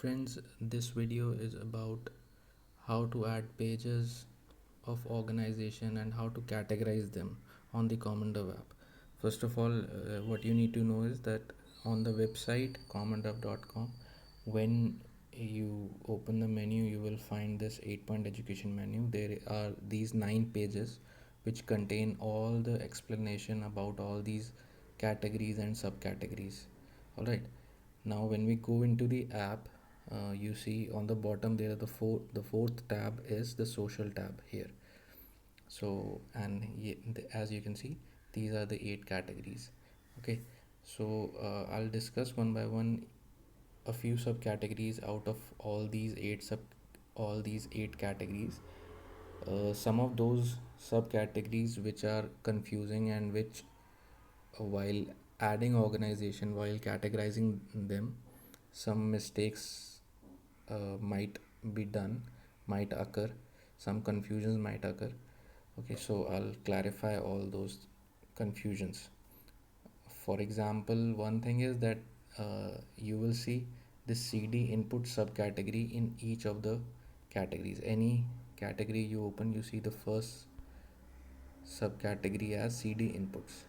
Friends, this video is about how to add pages of organization and how to categorize them on the Common app. First of all, what you need to know is that on the website commondub.com, when you open the menu, you will find this 8-point education menu. There are these 9 pages which contain all the explanation about all these categories and subcategories. All right. Now, when we go into the app, you see on the bottom there the fourth tab is the social tab here. So, and as you can see, these are the 8 categories. Okay, so I'll discuss one by one a few subcategories out of all these 8 categories. Some of those subcategories which are confusing and which while adding organization, while categorizing them, some mistakes might be done, might occur, some confusions might occur. Okay, so I'll clarify all those confusions. For example, one thing is that you will see the CD input subcategory in each of the categories. Any category you open, you see the first subcategory as CD inputs.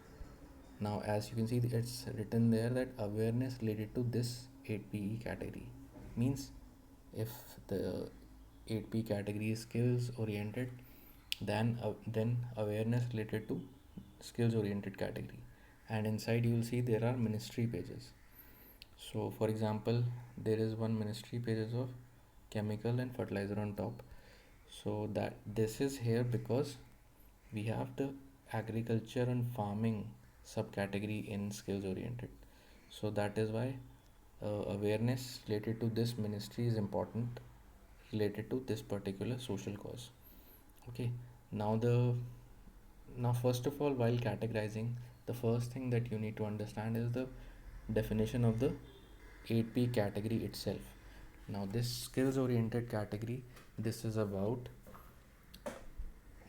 Now, as you can see, it's written there that awareness related to this 8PE category means if the 8P category is skills oriented, then awareness related to skills oriented category, and inside you will see there are ministry pages. So, for example, there is one ministry pages of chemical and fertilizer on top. So that this is here because we have the agriculture and farming subcategory in skills oriented. So that is why awareness related to this ministry is important, related to this particular social cause. Okay, now first of all, while categorizing, the first thing that you need to understand is the definition of the 8P category itself. Now this skills oriented category, this is about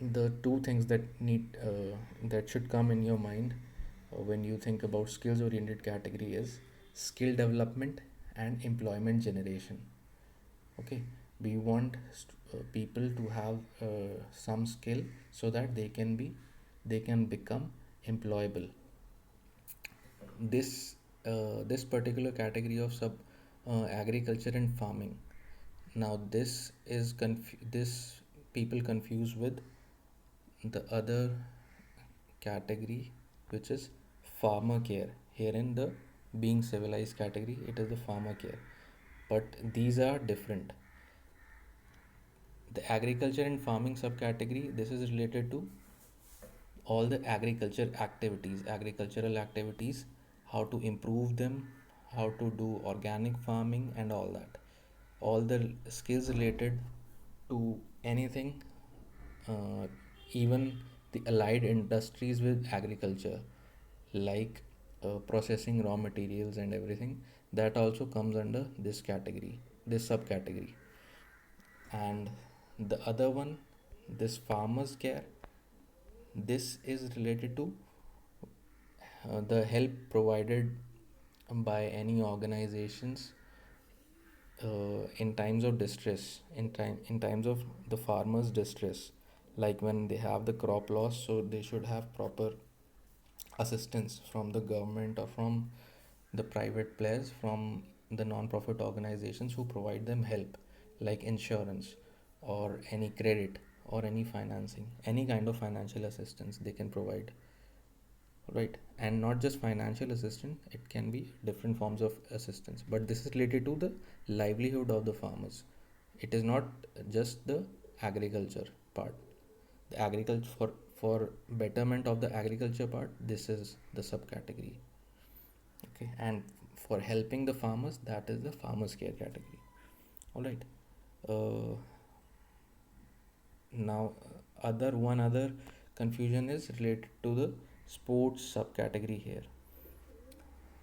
the two things that should come in your mind when you think about skills oriented category is skill development and employment generation. Okay, we want people to have some skill so that they can become employable. This particular category of sub agriculture and farming. Now this people confuse with the other category, which is farmer care. Here in the being civilized category, it is the farmer care, but these are different. The agriculture and farming subcategory, this is related to all the agricultural activities, how to improve them, how to do organic farming and all that, all the skills related to anything, uh, even the allied industries with agriculture, like processing raw materials and everything, that also comes under this category, this subcategory. And the other one, this farmers care, this is related to the help provided by any organizations in times of distress, in times of the farmers distress, like when they have the crop loss, so they should have proper assistance from the government or from the private players, from the non-profit organizations who provide them help, like insurance or any credit or any financing, any kind of financial assistance they can provide. Right, and not just financial assistance, it can be different forms of assistance, but this is related to the livelihood of the farmers. It is not just the agriculture part. The agriculture, for betterment of the agriculture part, this is the subcategory. Okay, and for helping the farmers, that is the farmers care category. All right. uh, Now, other confusion is related to the sports subcategory here.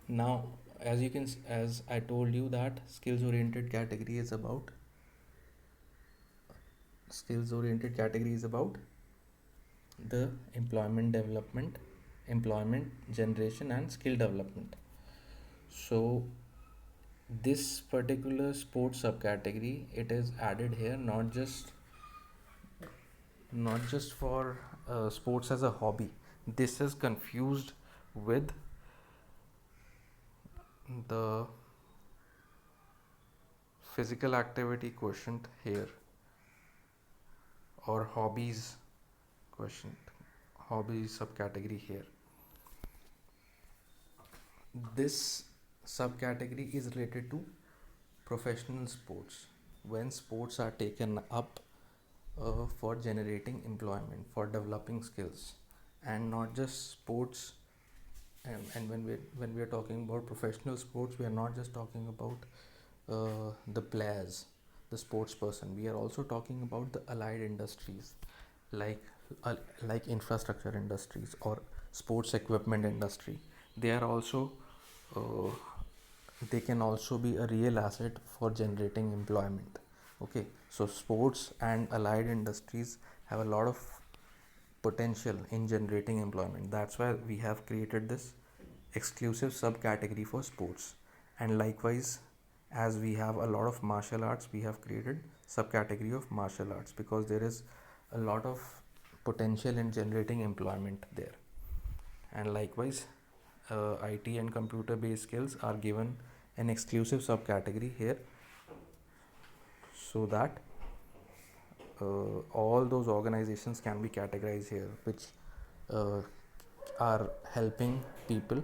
Now, as I told you that skills oriented category is about the employment development, employment generation, and skill development. So, This particular sports subcategory, it is added here not just for sports as a hobby. This is confused with the physical activity quotient here, or hobbies quotient, hobbies subcategory here. This subcategory is related to professional sports, when sports are taken up for generating employment, for developing skills, and not just sports. And when we are talking about professional sports, we are not just talking about the players, the sports person. We are also talking about the allied industries, like uh, like infrastructure industries or sports equipment industry. They are also uh, they can also be a real asset for generating employment. Okay, so sports and allied industries have a lot of potential in generating employment. That's why we have created this exclusive subcategory for sports. And likewise, as we have a lot of martial arts, we have created subcategory of martial arts, because there is a lot of potential in generating employment there. And likewise, IT and computer based skills are given an exclusive subcategory here, so that all those organizations can be categorized here, which uh, are helping people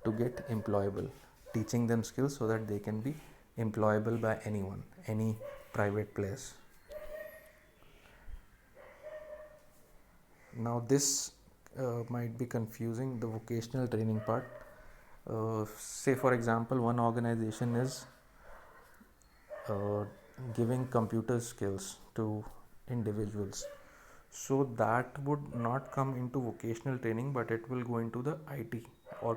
to get employable, teaching them skills so that they can be employable by anyone, any private place. Now this might be confusing, the vocational training part. Say for example, one organization is uh, giving computer skills to individuals, so that would not come into vocational training, but it will go into the IT or